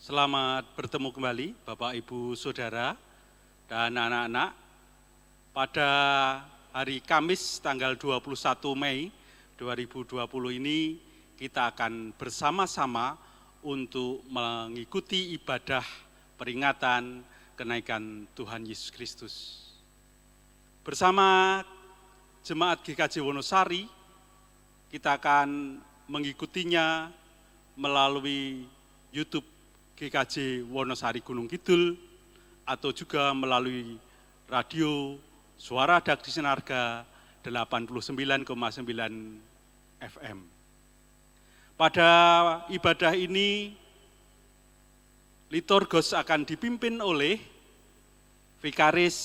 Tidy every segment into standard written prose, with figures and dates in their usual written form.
Selamat bertemu kembali Bapak, Ibu, Saudara, dan anak-anak. Pada hari Kamis tanggal 21 Mei 2020 ini kita akan bersama-sama untuk mengikuti ibadah peringatan kenaikan Tuhan Yesus Kristus. Bersama Jemaat GKJ Wonosari, kita akan mengikutinya melalui YouTube GKJ Wonosari Gunung Kidul atau juga melalui radio Suara Dagdi Sinarga 89,9 FM. Pada ibadah ini, liturgos akan dipimpin oleh Vikaris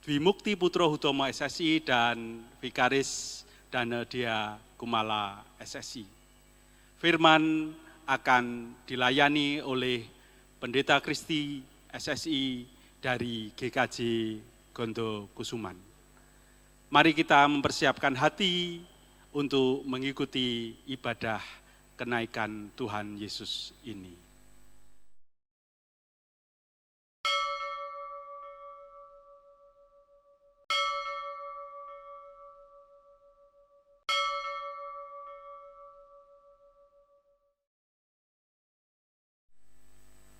Dwi Mukti Putro Hutomo SSI dan Vikaris Danedia Kumala SSI. Firman akan dilayani oleh Pendeta Kristi SSI dari GKJ Gondo Kusuman. Mari kita mempersiapkan hati untuk mengikuti ibadah kenaikan Tuhan Yesus ini.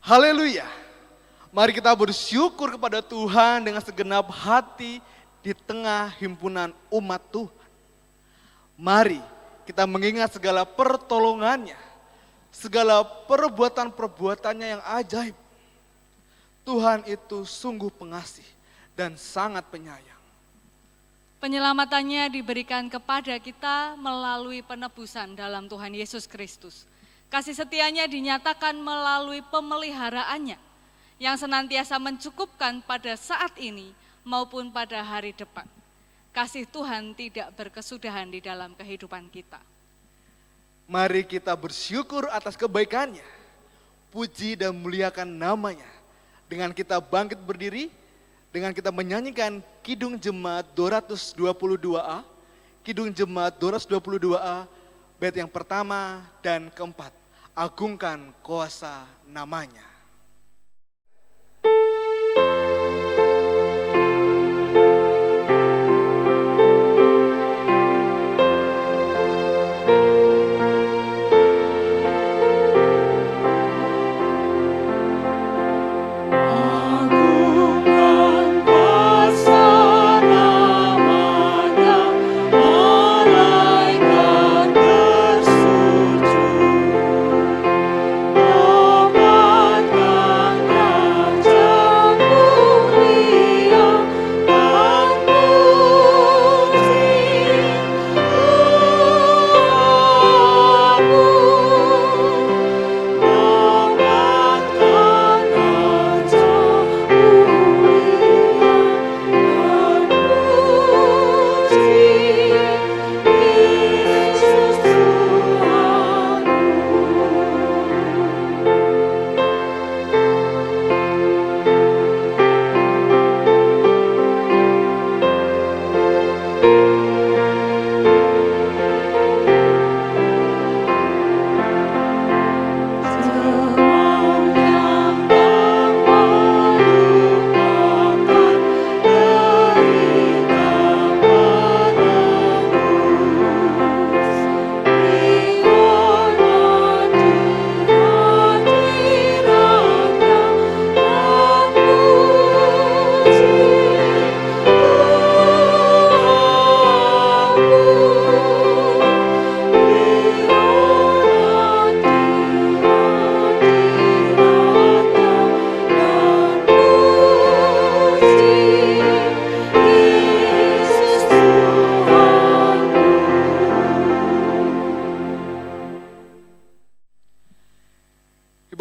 Haleluya. Mari kita bersyukur kepada Tuhan dengan segenap hati di tengah himpunan umat Tuhan. Mari kita mengingat segala pertolongannya, segala perbuatan-perbuatannya yang ajaib. Tuhan itu sungguh pengasih dan sangat penyayang. Penyelamatannya diberikan kepada kita melalui penebusan dalam Tuhan Yesus Kristus. Kasih setianya dinyatakan melalui pemeliharaannya yang senantiasa mencukupkan pada saat ini maupun pada hari depan. Kasih Tuhan tidak berkesudahan di dalam kehidupan kita. Mari kita bersyukur atas kebaikannya, puji dan muliakan namanya. Dengan kita bangkit berdiri, dengan kita menyanyikan Kidung Jemaat 222A, Kidung Jemaat 222A, bait yang pertama dan keempat, agungkan kuasa namanya.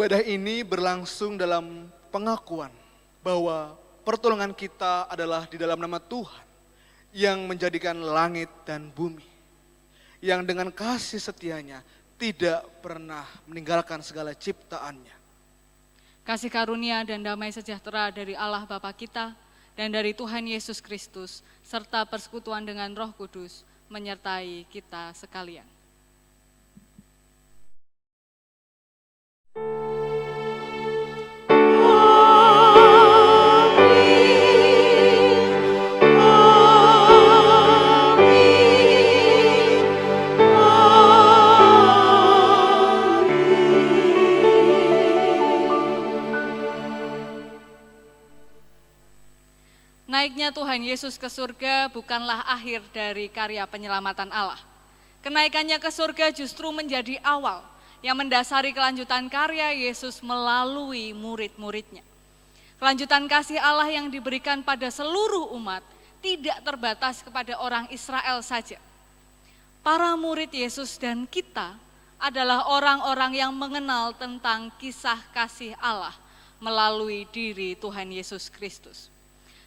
Ibadah ini berlangsung dalam pengakuan bahwa pertolongan kita adalah di dalam nama Tuhan yang menjadikan langit dan bumi, yang dengan kasih setianya tidak pernah meninggalkan segala ciptaannya. Kasih karunia dan damai sejahtera dari Allah Bapa kita dan dari Tuhan Yesus Kristus serta persekutuan dengan Roh Kudus menyertai kita sekalian. naiknya Tuhan Yesus ke surga bukanlah akhir dari karya penyelamatan Allah. Kenaikannya ke surga justru menjadi awal yang mendasari kelanjutan karya Yesus melalui murid-muridnya. Kelanjutan kasih Allah yang diberikan pada seluruh umat tidak terbatas kepada orang Israel saja. Para murid Yesus dan kita adalah orang-orang yang mengenal tentang kisah kasih Allah melalui diri Tuhan Yesus Kristus.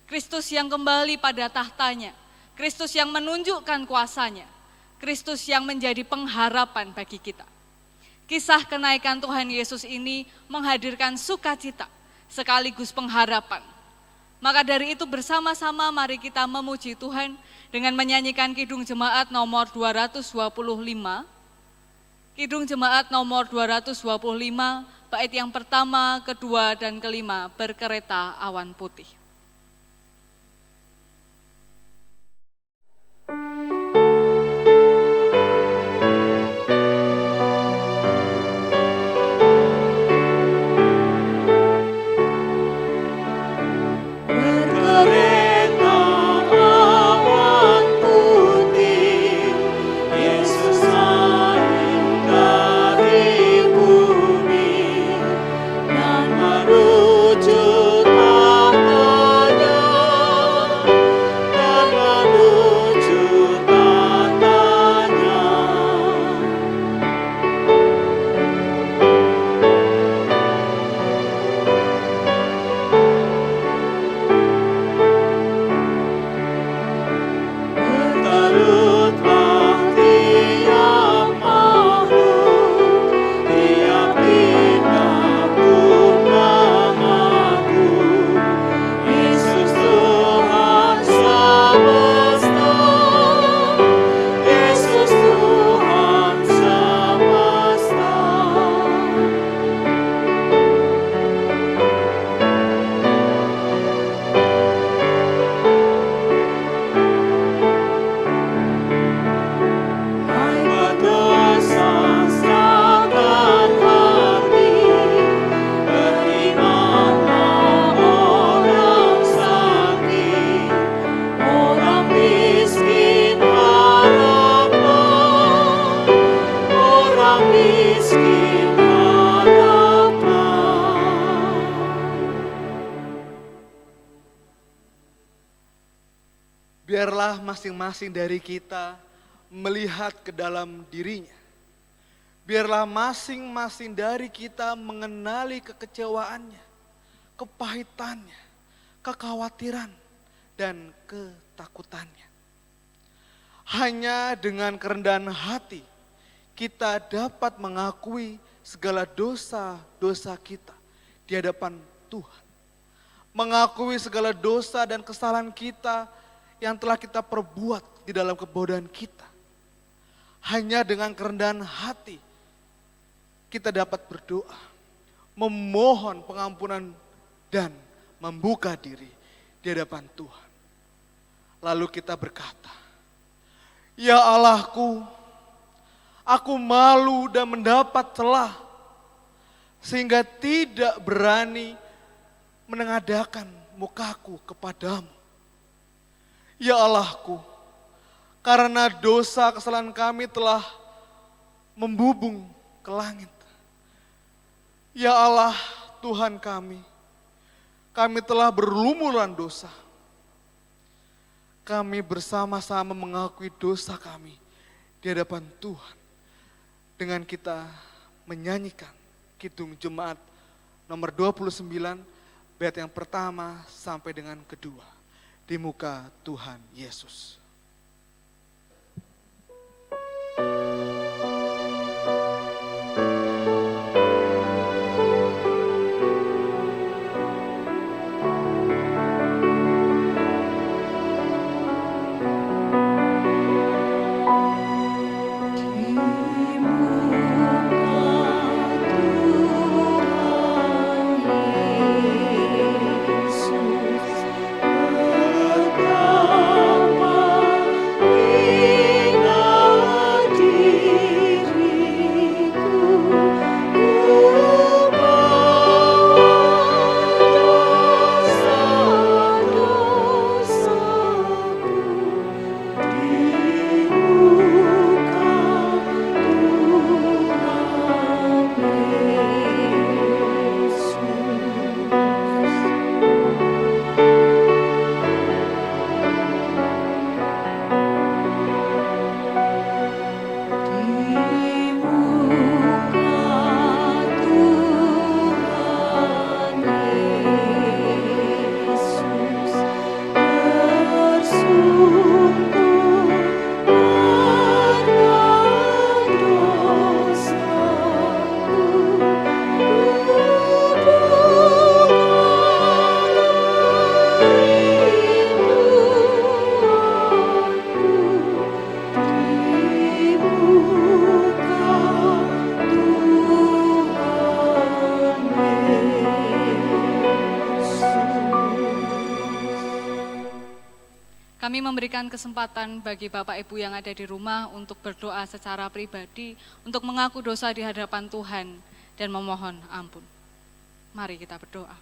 Kristus yang kembali pada tahtanya, Kristus yang menunjukkan kuasanya, Kristus yang menjadi pengharapan bagi kita. Kisah kenaikan Tuhan Yesus ini menghadirkan sukacita sekaligus pengharapan. Maka dari itu bersama-sama mari kita memuji Tuhan dengan menyanyikan Kidung Jemaat nomor 225. Kidung Jemaat nomor 225, bait yang pertama, kedua, dan kelima, berkereta awan putih. Biarlah masing-masing dari kita melihat ke dalam dirinya. Biarlah masing-masing dari kita mengenali kekecewaannya, kepahitannya, kekhawatiran, dan ketakutannya. Hanya dengan kerendahan hati kita dapat mengakui segala dosa-dosa kita di hadapan Tuhan. Mengakui segala dosa dan kesalahan kita yang telah kita perbuat di dalam kebodohan kita. Hanya dengan kerendahan hati kita dapat berdoa, memohon pengampunan dan membuka diri di hadapan Tuhan. Lalu kita berkata, "Ya Allahku, aku malu dan mendapat celah sehingga tidak berani menengadahkan mukaku kepadamu. Ya Allahku, karena dosa kesalahan kami telah membubung ke langit. Ya Allah Tuhan kami telah berlumuran dosa. Kami bersama-sama mengakui dosa kami di hadapan Tuhan dengan kita menyanyikan Kidung Jemaat nomor 29, bait yang pertama sampai dengan kedua. Di muka Tuhan Yesus. Betapa Kami memberikan kesempatan bagi Bapak Ibu yang ada di rumah untuk berdoa secara pribadi, untuk mengaku dosa di hadapan Tuhan dan memohon ampun. Mari kita berdoa.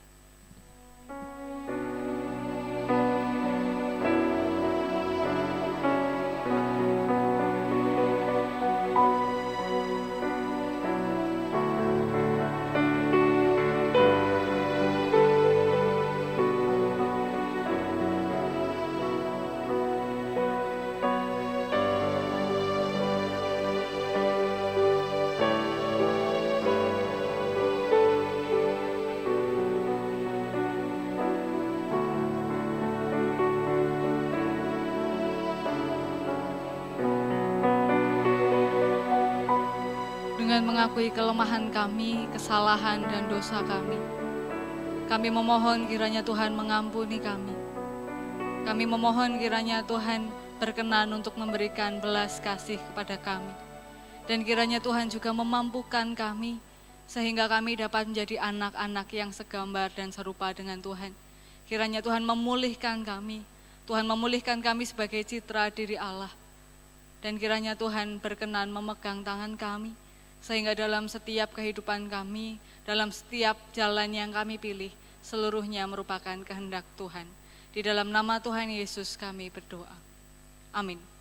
Dengan mengakui kelemahan kami, kesalahan dan dosa kami memohon kiranya Tuhan mengampuni kami. Kami memohon kiranya Tuhan berkenan untuk memberikan belas kasih kepada kami. Dan kiranya Tuhan juga memampukan kami, sehingga kami dapat menjadi anak-anak yang segambar dan serupa dengan Tuhan. Kiranya Tuhan memulihkan kami, Tuhan memulihkan kami sebagai citra diri Allah. Dan kiranya Tuhan berkenan memegang tangan kami, sehingga dalam setiap kehidupan kami, dalam setiap jalan yang kami pilih, seluruhnya merupakan kehendak Tuhan. Di dalam nama Tuhan Yesus kami berdoa. Amin.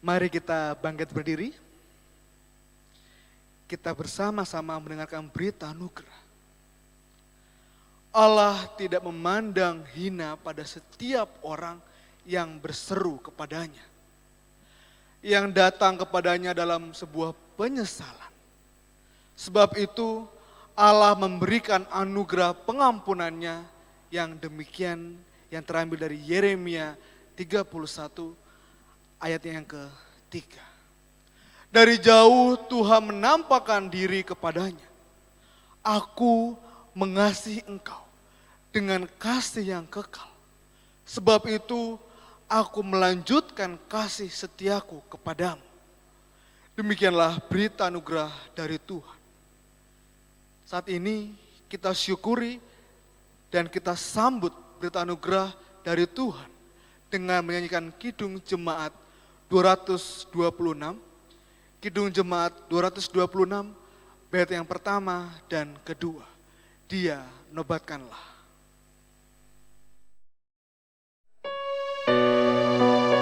Mari kita bangkit berdiri. Kita bersama-sama mendengarkan berita anugerah. Allah tidak memandang hina pada setiap orang yang berseru kepadanya, yang datang kepadanya dalam sebuah penyesalan. Sebab itu Allah memberikan anugerah pengampunannya yang demikian, yang terambil dari Yeremia 31 ayat yang ketiga. Dari jauh Tuhan menampakkan diri kepadanya. Aku mengasihi engkau dengan kasih yang kekal. Sebab itu aku melanjutkan kasih setiaku kepadamu. Demikianlah berita anugerah dari Tuhan. Saat ini kita syukuri dan kita sambut berita anugerah dari Tuhan dengan menyanyikan Kidung Jemaat 226, Kidung Jemaat 226, bait yang pertama dan kedua. Dia nobatkanlah. Maha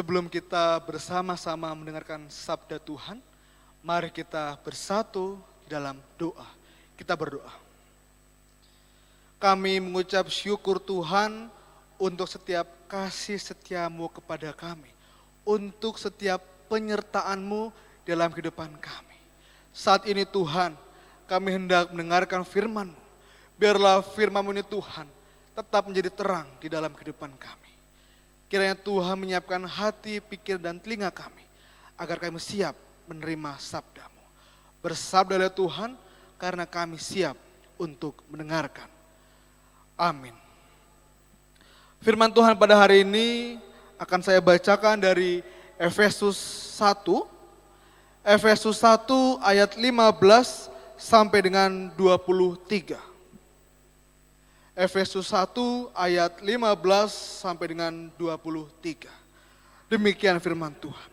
Sebelum kita bersama-sama mendengarkan sabda Tuhan, mari kita bersatu dalam doa. Kita berdoa. Kami mengucap syukur Tuhan untuk setiap kasih setiamu kepada kami. Untuk setiap penyertaan-Mu dalam kehidupan kami. Saat ini Tuhan, kami hendak mendengarkan firman-Mu. Biarlah firman-Mu ini Tuhan tetap menjadi terang di dalam kehidupan kami. Kiranya Tuhan menyiapkan hati, pikir, dan telinga kami, agar kami siap menerima sabda-Mu. Bersabdalah Tuhan, karena kami siap untuk mendengarkan. Amin. Firman Tuhan pada hari ini akan saya bacakan dari Efesus 1. Efesus 1 ayat 15 sampai dengan 23. Efesus 1 ayat 15 sampai dengan 23. Demikian firman Tuhan.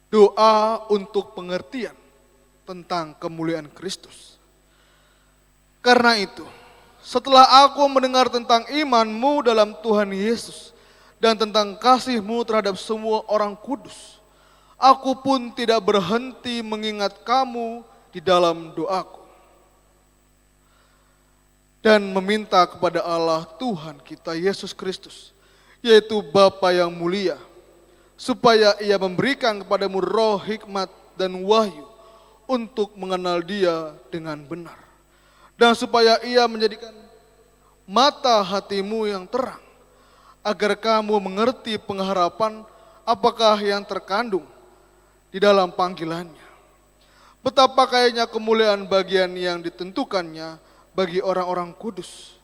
Doa untuk pengertian tentang kemuliaan Kristus. Karena itu, setelah aku mendengar tentang iman-Mu dalam Tuhan Yesus dan tentang kasih-Mu terhadap semua orang kudus, aku pun tidak berhenti mengingat kamu di dalam doaku. Dan meminta kepada Allah Tuhan kita Yesus Kristus, yaitu Bapa yang mulia, supaya Ia memberikan kepadamu roh hikmat dan wahyu untuk mengenal Dia dengan benar. Dan supaya Ia menjadikan mata hatimu yang terang, agar kamu mengerti pengharapan apakah yang terkandung di dalam panggilannya. Betapa kayanya kemuliaan bagian yang ditentukannya bagi orang-orang kudus.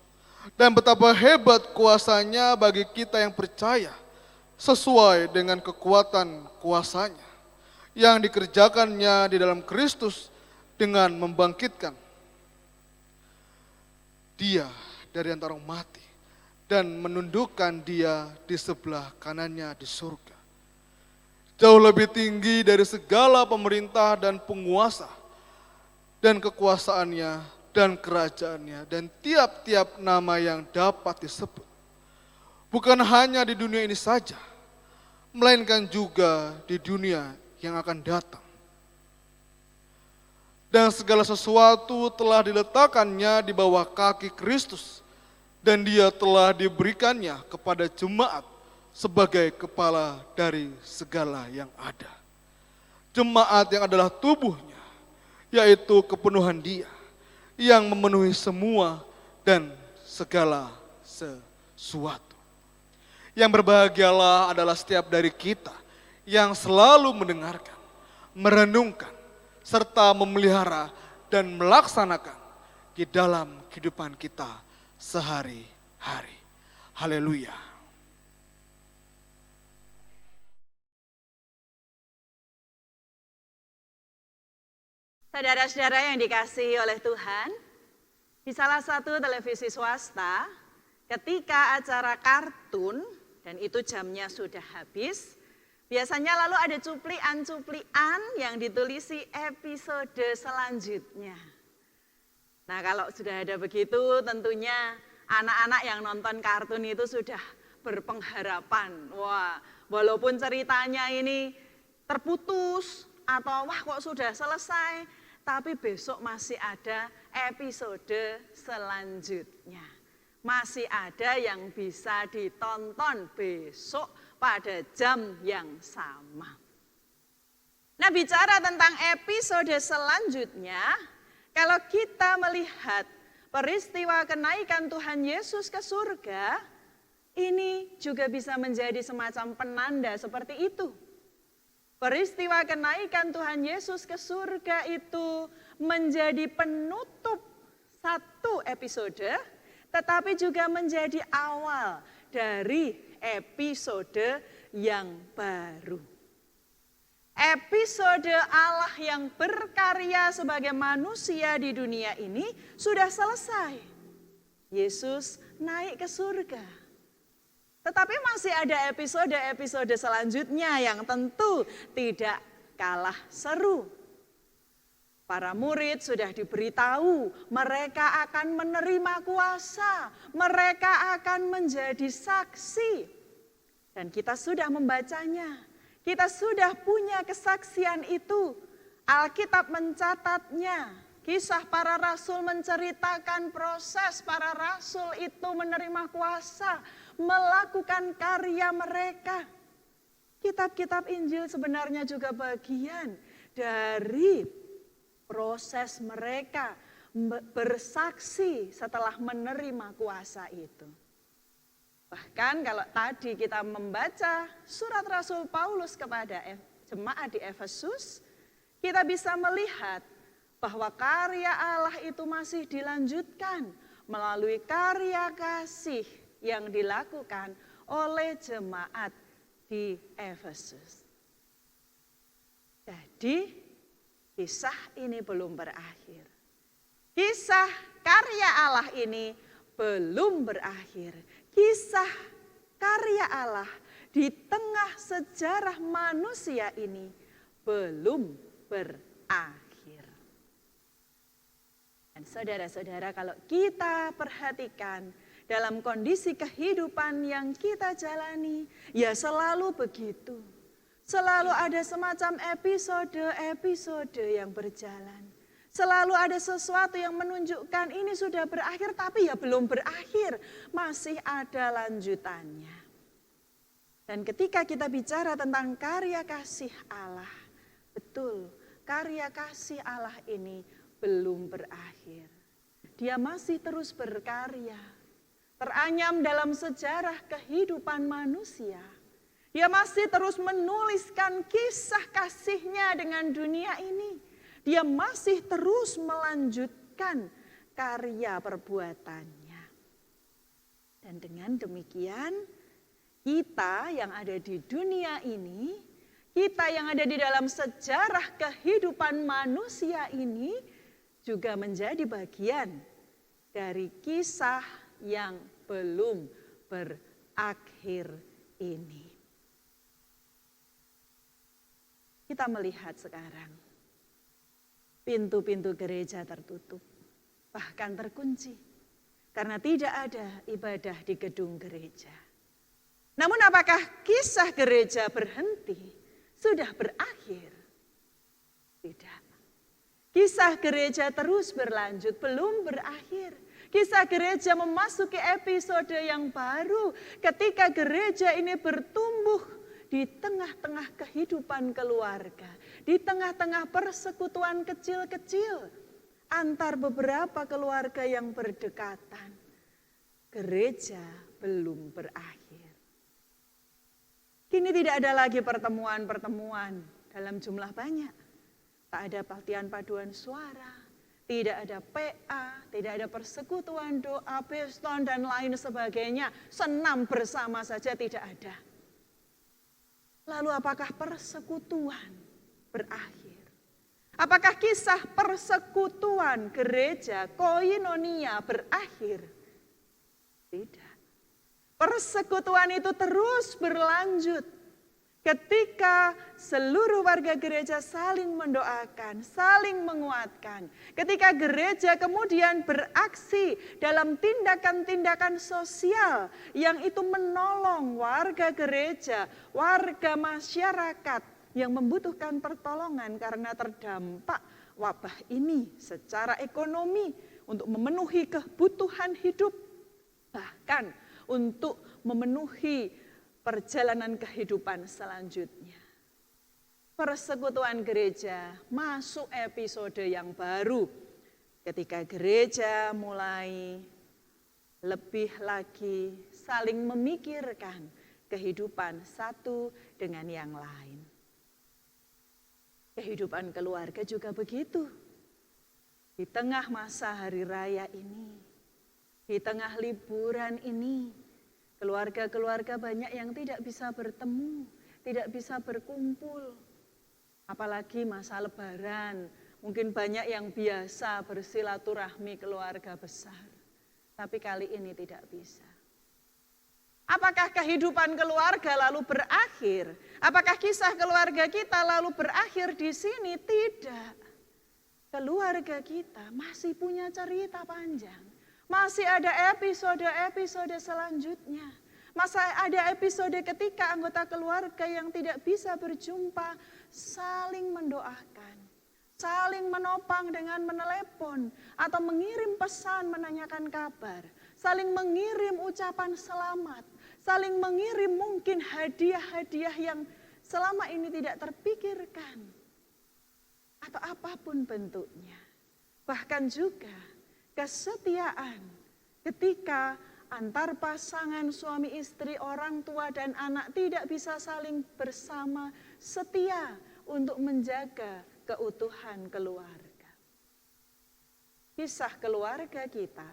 Dan betapa hebat kuasanya bagi kita yang percaya, sesuai dengan kekuatan kuasanya, yang dikerjakannya di dalam Kristus dengan membangkitkan Dia dari antara orang mati, dan menundukkan Dia di sebelah kanannya di surga. Jauh lebih tinggi dari segala pemerintah dan penguasa, dan kekuasaannya, dan kerajaannya, dan tiap-tiap nama yang dapat disebut. Bukan hanya di dunia ini saja, melainkan juga di dunia yang akan datang. Dan segala sesuatu telah diletakkannya di bawah kaki Kristus, dan Dia telah diberikannya kepada jemaat sebagai kepala dari segala yang ada. Jemaat yang adalah tubuhnya, yaitu kepenuhan Dia, yang memenuhi semua dan segala sesuatu. Yang berbahagialah adalah setiap dari kita yang selalu mendengarkan, merenungkan, serta memelihara dan melaksanakan di dalam kehidupan kita sehari-hari. Haleluya. Saudara-saudara yang dikasihi oleh Tuhan, di salah satu televisi swasta, ketika acara kartun, dan itu jamnya sudah habis, biasanya lalu ada cuplian-cuplian yang ditulisi episode selanjutnya. Nah, kalau sudah ada begitu, tentunya anak-anak yang nonton kartun itu sudah berpengharapan. Wah, walaupun ceritanya ini terputus, atau wah kok sudah selesai, tapi besok masih ada episode selanjutnya. Masih ada yang bisa ditonton besok pada jam yang sama. Nah, bicara tentang episode selanjutnya, kalau kita melihat peristiwa kenaikan Tuhan Yesus ke surga, ini juga bisa menjadi semacam penanda seperti itu. Peristiwa kenaikan Tuhan Yesus ke surga itu menjadi penutup satu episode, tetapi juga menjadi awal dari episode yang baru. Episode Allah yang berkarya sebagai manusia di dunia ini sudah selesai. Yesus naik ke surga. Tetapi masih ada episode-episode selanjutnya yang tentu tidak kalah seru. Para murid sudah diberitahu mereka akan menerima kuasa, mereka akan menjadi saksi. Dan kita sudah membacanya, kita sudah punya kesaksian itu. Alkitab mencatatnya, kisah para rasul menceritakan proses para rasul itu menerima kuasa, melakukan karya mereka. Kitab-kitab Injil sebenarnya juga bagian dari proses mereka bersaksi setelah menerima kuasa itu. Bahkan kalau tadi kita membaca surat Rasul Paulus kepada jemaat di Efesus, kita bisa melihat bahwa karya Allah itu masih dilanjutkan melalui karya kasih yang dilakukan oleh jemaat di Efesus. Jadi kisah ini belum berakhir. Kisah karya Allah ini belum berakhir. Kisah karya Allah di tengah sejarah manusia ini belum berakhir. Dan saudara-saudara, kalau kita perhatikan dalam kondisi kehidupan yang kita jalani, ya selalu begitu. Selalu ada semacam episode-episode yang berjalan. Selalu ada sesuatu yang menunjukkan ini sudah berakhir, tapi ya belum berakhir. Masih ada lanjutannya. Dan ketika kita bicara tentang karya kasih Allah, betul, karya kasih Allah ini belum berakhir. Dia masih terus berkarya. Teranyam dalam sejarah kehidupan manusia. Dia masih terus menuliskan kisah kasihnya dengan dunia ini. Dia masih terus melanjutkan karya perbuatannya. Dan dengan demikian, kita yang ada di dunia ini, kita yang ada di dalam sejarah kehidupan manusia ini, juga menjadi bagian dari kisah yang belum berakhir ini. Kita melihat sekarang, pintu-pintu gereja tertutup, bahkan terkunci, karena tidak ada ibadah di gedung gereja. Namun apakah kisah gereja berhenti? Sudah berakhir? Tidak. Kisah gereja terus berlanjut, belum berakhir. Kisah gereja memasuki episode yang baru ketika gereja ini bertumbuh di tengah-tengah kehidupan keluarga, di tengah-tengah persekutuan kecil-kecil antar beberapa keluarga yang berdekatan. Gereja belum berakhir. Kini tidak ada lagi pertemuan-pertemuan dalam jumlah banyak. Tak ada latihan paduan suara, tidak ada PA, tidak ada persekutuan doa, peston dan lain sebagainya. Senam bersama saja tidak ada. Lalu apakah persekutuan berakhir? Apakah kisah persekutuan gereja koinonia berakhir? Tidak. Persekutuan itu terus berlanjut ketika seluruh warga gereja saling mendoakan, saling menguatkan. Ketika gereja kemudian beraksi dalam tindakan-tindakan sosial yang itu menolong warga gereja, warga masyarakat yang membutuhkan pertolongan karena terdampak wabah ini secara ekonomi untuk memenuhi kebutuhan hidup, bahkan untuk memenuhi perjalanan kehidupan selanjutnya. Persekutuan gereja masuk episode yang baru ketika gereja mulai lebih lagi saling memikirkan kehidupan satu dengan yang lain. Kehidupan keluarga juga begitu. Di tengah masa hari raya ini, di tengah liburan ini, keluarga-keluarga banyak yang tidak bisa bertemu, tidak bisa berkumpul. Apalagi masa lebaran, mungkin banyak yang biasa bersilaturahmi keluarga besar. Tapi kali ini tidak bisa. Apakah kehidupan keluarga lalu berakhir? Apakah kisah keluarga kita lalu berakhir di sini? Tidak. Keluarga kita masih punya cerita panjang. Masih ada episode-episode selanjutnya. Masa ada episode ketika anggota keluarga yang tidak bisa berjumpa saling mendoakan, saling menopang dengan menelepon atau mengirim pesan menanyakan kabar, saling mengirim ucapan selamat, saling mengirim mungkin hadiah-hadiah yang selama ini tidak terpikirkan atau apapun bentuknya. Bahkan juga kesetiaan ketika antar pasangan suami istri, orang tua dan anak tidak bisa saling bersama setia untuk menjaga keutuhan keluarga. Kisah keluarga kita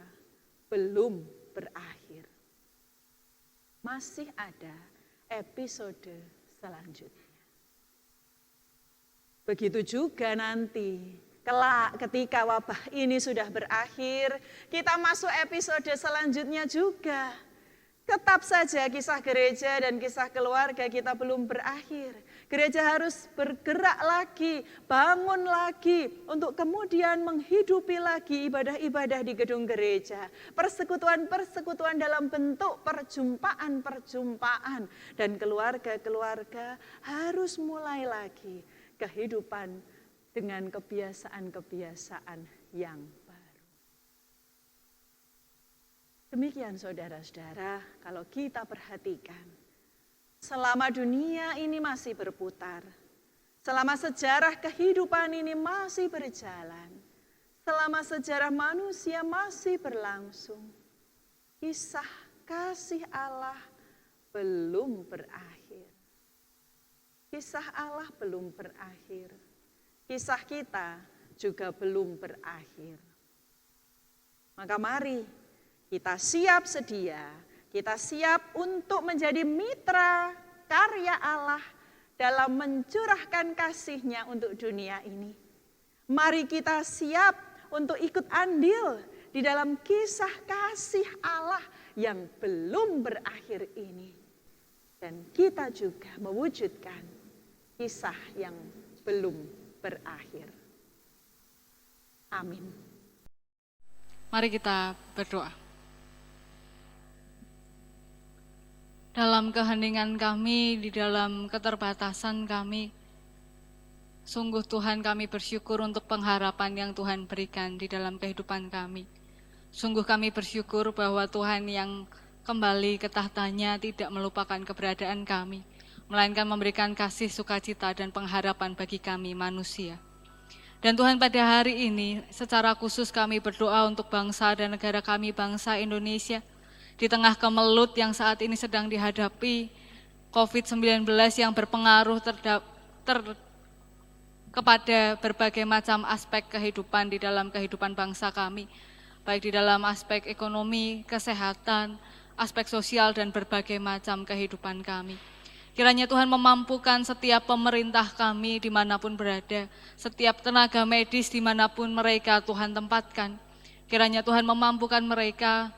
belum berakhir. Masih ada episode selanjutnya. Begitu juga nanti kelak ketika wabah ini sudah berakhir, kita masuk episode selanjutnya juga. Tetap saja kisah gereja dan kisah keluarga kita belum berakhir. Gereja harus bergerak lagi, bangun lagi untuk kemudian menghidupi lagi ibadah-ibadah di gedung gereja. Persekutuan-persekutuan dalam bentuk perjumpaan-perjumpaan. Dan keluarga-keluarga harus mulai lagi kehidupan dengan kebiasaan-kebiasaan yang baru. Demikian saudara-saudara, kalau kita perhatikan, selama dunia ini masih berputar, selama sejarah kehidupan ini masih berjalan, selama sejarah manusia masih berlangsung, kisah kasih Allah belum berakhir. Kisah Allah belum berakhir. Kisah kita juga belum berakhir. Maka mari kita siap sedia, kita siap untuk menjadi mitra karya Allah dalam mencurahkan kasih-Nya untuk dunia ini. Mari kita siap untuk ikut andil di dalam kisah kasih Allah yang belum berakhir ini. Dan kita juga mewujudkan kisah yang belum berakhir. Amin. Mari kita berdoa. Dalam keheningan kami, di dalam keterbatasan kami, sungguh Tuhan kami bersyukur untuk pengharapan yang Tuhan berikan di dalam kehidupan kami. Sungguh kami bersyukur bahwa Tuhan yang kembali ke tahtanya tidak melupakan keberadaan kami, melainkan memberikan kasih, sukacita, dan pengharapan bagi kami manusia. Dan Tuhan, pada hari ini secara khusus kami berdoa untuk bangsa dan negara kami, bangsa Indonesia, di tengah kemelut yang saat ini sedang dihadapi COVID-19 yang berpengaruh kepada berbagai macam aspek kehidupan di dalam kehidupan bangsa kami, baik di dalam aspek ekonomi, kesehatan, aspek sosial, dan berbagai macam kehidupan kami. Kiranya Tuhan memampukan setiap pemerintah kami dimanapun berada, setiap tenaga medis dimanapun mereka Tuhan tempatkan. Kiranya Tuhan memampukan mereka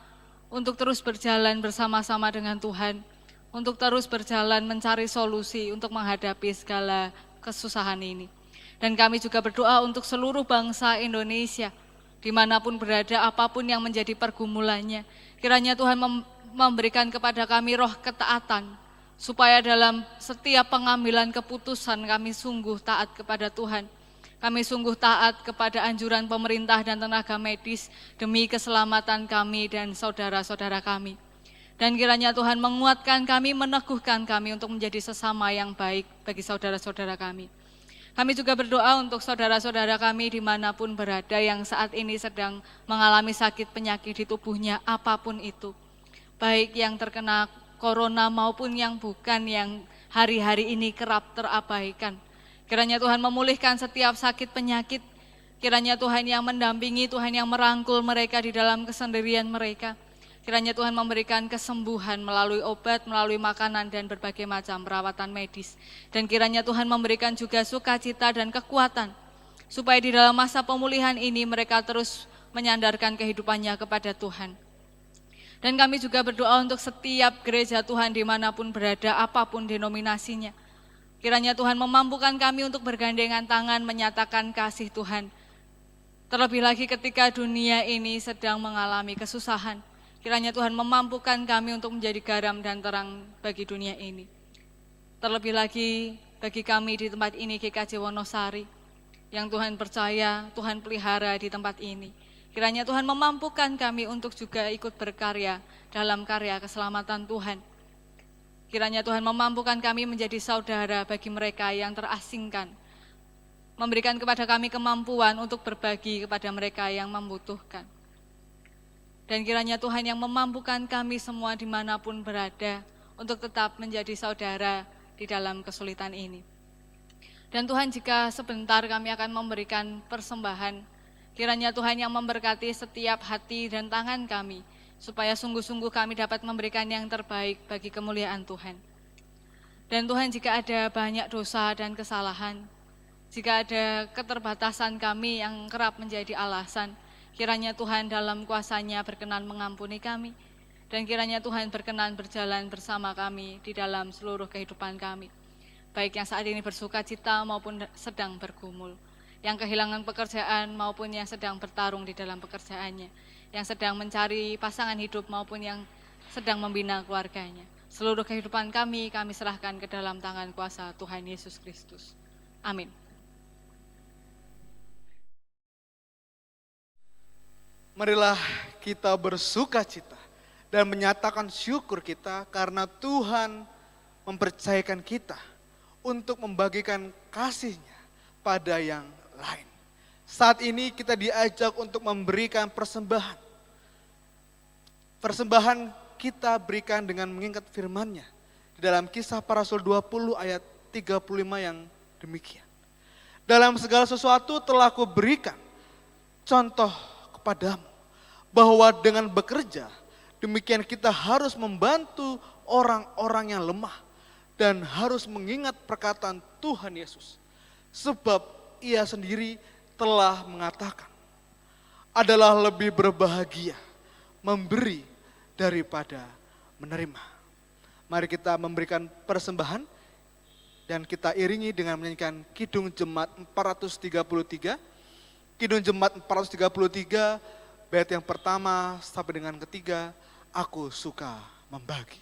untuk terus berjalan bersama-sama dengan Tuhan, untuk terus berjalan mencari solusi untuk menghadapi segala kesusahan ini. Dan kami juga berdoa untuk seluruh bangsa Indonesia, dimanapun berada, apapun yang menjadi pergumulannya. Kiranya Tuhan memberikan kepada kami roh ketaatan, supaya dalam setiap pengambilan keputusan kami sungguh taat kepada Tuhan. Kami sungguh taat kepada anjuran pemerintah dan tenaga medis demi keselamatan kami dan saudara-saudara kami. Dan kiranya Tuhan menguatkan kami, meneguhkan kami untuk menjadi sesama yang baik bagi saudara-saudara kami. Kami juga berdoa untuk saudara-saudara kami dimanapun berada yang saat ini sedang mengalami sakit penyakit di tubuhnya, apapun itu. Baik yang terkena corona maupun yang bukan, yang hari-hari ini kerap terabaikan. Kiranya Tuhan memulihkan setiap sakit penyakit. Kiranya Tuhan yang mendampingi, Tuhan yang merangkul mereka di dalam kesendirian mereka. Kiranya Tuhan memberikan kesembuhan melalui obat, melalui makanan, dan berbagai macam perawatan medis. Dan kiranya Tuhan memberikan juga sukacita dan kekuatan, supaya di dalam masa pemulihan ini mereka terus menyandarkan kehidupannya kepada Tuhan. Dan kami juga berdoa untuk setiap gereja Tuhan dimanapun berada, apapun denominasinya. Kiranya Tuhan memampukan kami untuk bergandengan tangan menyatakan kasih Tuhan. Terlebih lagi ketika dunia ini sedang mengalami kesusahan. Kiranya Tuhan memampukan kami untuk menjadi garam dan terang bagi dunia ini. Terlebih lagi bagi kami di tempat ini GKJ Wonosari, yang Tuhan percaya, Tuhan pelihara di tempat ini. Kiranya Tuhan memampukan kami untuk juga ikut berkarya dalam karya keselamatan Tuhan. Kiranya Tuhan memampukan kami menjadi saudara bagi mereka yang terasingkan, memberikan kepada kami kemampuan untuk berbagi kepada mereka yang membutuhkan. Dan kiranya Tuhan yang memampukan kami semua dimanapun berada untuk tetap menjadi saudara di dalam kesulitan ini. Dan Tuhan, jika sebentar kami akan memberikan persembahan, kiranya Tuhan yang memberkati setiap hati dan tangan kami, supaya sungguh-sungguh kami dapat memberikan yang terbaik bagi kemuliaan Tuhan. Dan Tuhan, jika ada banyak dosa dan kesalahan, jika ada keterbatasan kami yang kerap menjadi alasan, kiranya Tuhan dalam kuasa-Nya berkenan mengampuni kami, dan kiranya Tuhan berkenan berjalan bersama kami di dalam seluruh kehidupan kami, baik yang saat ini bersuka cita maupun sedang bergumul, yang kehilangan pekerjaan maupun yang sedang bertarung di dalam pekerjaannya, yang sedang mencari pasangan hidup maupun yang sedang membina keluarganya. Seluruh kehidupan kami serahkan ke dalam tangan kuasa Tuhan Yesus Kristus. Amin. Marilah kita bersuka cita dan menyatakan syukur kita karena Tuhan mempercayakan kita untuk membagikan kasih-Nya pada yang lain. Saat ini kita diajak untuk memberikan persembahan. Persembahan kita berikan dengan mengingat firman-Nya di dalam Kisah Para Rasul 20 ayat 35 yang demikian. Dalam segala sesuatu telah kuberikan contoh kepadamu, bahwa dengan bekerja, demikian kita harus membantu orang-orang yang lemah dan harus mengingat perkataan Tuhan Yesus. Sebab Ia sendiri telah mengatakan, adalah lebih berbahagia memberi daripada menerima. Mari kita memberikan persembahan dan kita iringi dengan menyanyikan Kidung Jemaat 433. Kidung Jemaat 433, bait yang pertama sampai dengan ketiga, aku suka membagi.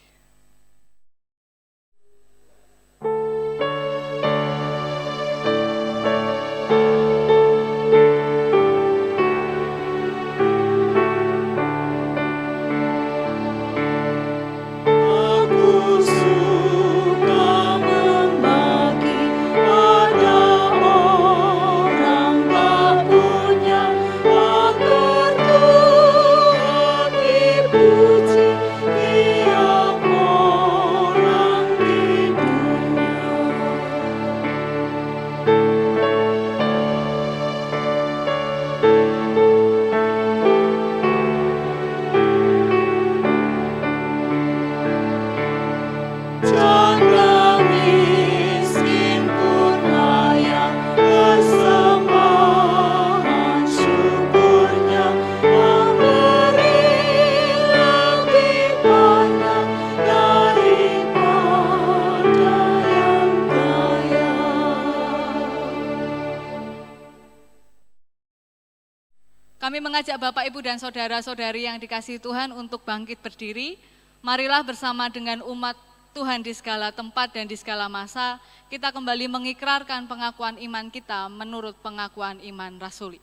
Kami mengajak Bapak, Ibu, dan saudara-saudari yang dikasihi Tuhan untuk bangkit berdiri. Marilah bersama dengan umat Tuhan di segala tempat dan di segala masa, kita kembali mengikrarkan pengakuan iman kita menurut pengakuan iman rasuli.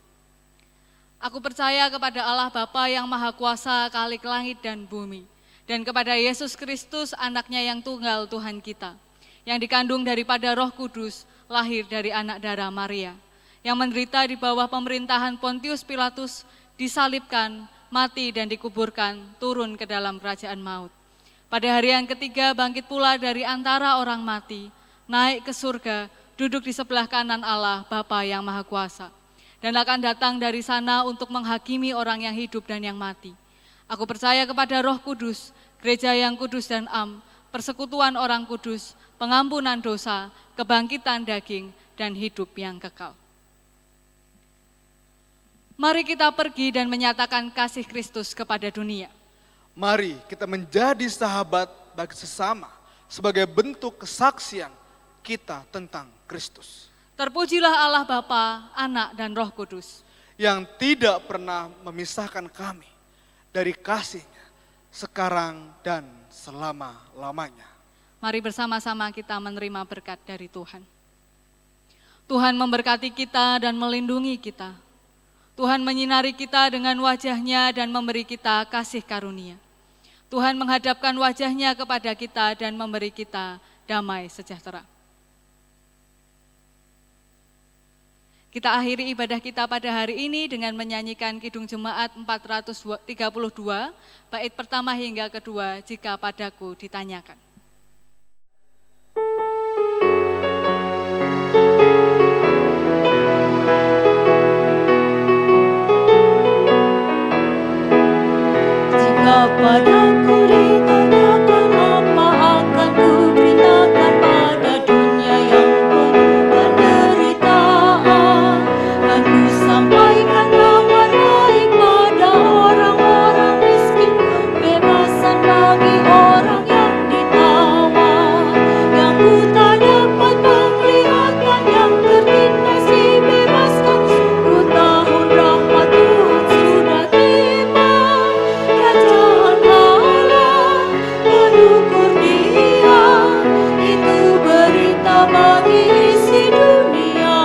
Aku percaya kepada Allah Bapa yang Maha Kuasa, Khalik langit dan bumi, dan kepada Yesus Kristus, anaknya yang tunggal Tuhan kita, yang dikandung daripada Roh Kudus, lahir dari anak darah Maria, yang menderita di bawah pemerintahan Pontius Pilatus, disalibkan, mati dan dikuburkan, turun ke dalam kerajaan maut. Pada hari yang ketiga bangkit pula dari antara orang mati, naik ke surga, duduk di sebelah kanan Allah Bapa yang Maha Kuasa, dan akan datang dari sana untuk menghakimi orang yang hidup dan yang mati. Aku percaya kepada Roh Kudus, gereja yang kudus dan am, persekutuan orang kudus, pengampunan dosa, kebangkitan daging, dan hidup yang kekal. Mari kita pergi dan menyatakan kasih Kristus kepada dunia. Mari kita menjadi sahabat bagi sesama sebagai bentuk kesaksian kita tentang Kristus. Terpujilah Allah Bapa, Anak, dan Roh Kudus, yang tidak pernah memisahkan kami dari kasih-Nya sekarang dan selama-lamanya. Mari bersama-sama kita menerima berkat dari Tuhan. Tuhan memberkati kita dan melindungi kita. Tuhan menyinari kita dengan wajah-Nya dan memberi kita kasih karunia. Tuhan menghadapkan wajah-Nya kepada kita dan memberi kita damai sejahtera. Kita akhiri ibadah kita pada hari ini dengan menyanyikan Kidung Jemaat 432, bait pertama hingga kedua, Jika Padaku Ditanyakan. Jika padaku ditanyakan apa akan ku beritakan pada dunia yang penuh penderitaan, kan ku sampaikan kabar baik pada orang-orang miskin, bebasan bagi orang yang ditawan, yang buta dapat penglihatan, yang tertindas dibebaskan. 10 tahun rahmat Tuhan sudah tiba. Kerajaan Allah penuh kurnia, itu berita bagi isi dunia.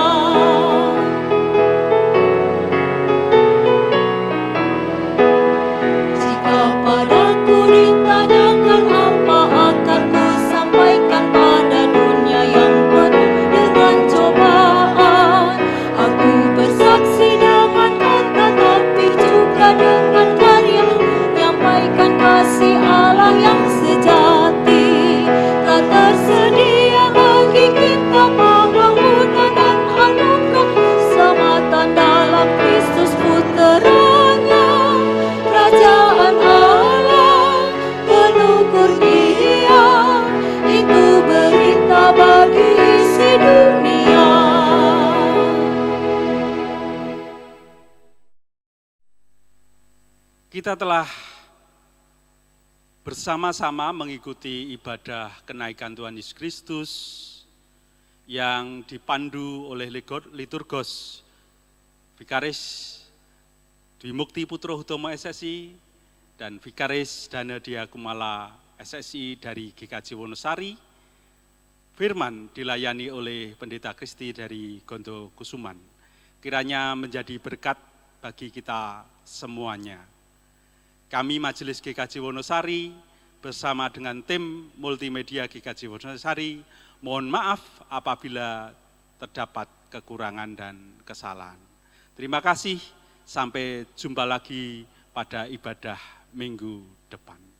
Jika padaku ditanyakan apa akan ku sampaikan pada dunia yang penuh dengan cobaan, aku bersaksi dengan kata tapi juga dengan karya, menyampaikan kasih Allah yang sejati. Tak tersedia bagi kita pembangunan dan anugerah, keselamatan dalam Kristus puteranya. Kerajaan Allah penuh kurnia, itu berita bagi isi dunia. Kita telah bersama-sama mengikuti ibadah kenaikan Tuhan Yesus Kristus yang dipandu oleh liturgos Vikaris Dwi Mukti Putro Hutomo SSI dan Vikaris Dana Diakumala SSI dari GKJ Wonosari. Firman dilayani oleh Pendeta Kristi dari Gondo Kusuman. Kiranya menjadi berkat bagi kita semuanya. Kami Majelis GKJ Wonosari bersama dengan tim multimedia GKJ Wonosari mohon maaf apabila terdapat kekurangan dan kesalahan. Terima kasih, sampai jumpa lagi pada ibadah minggu depan.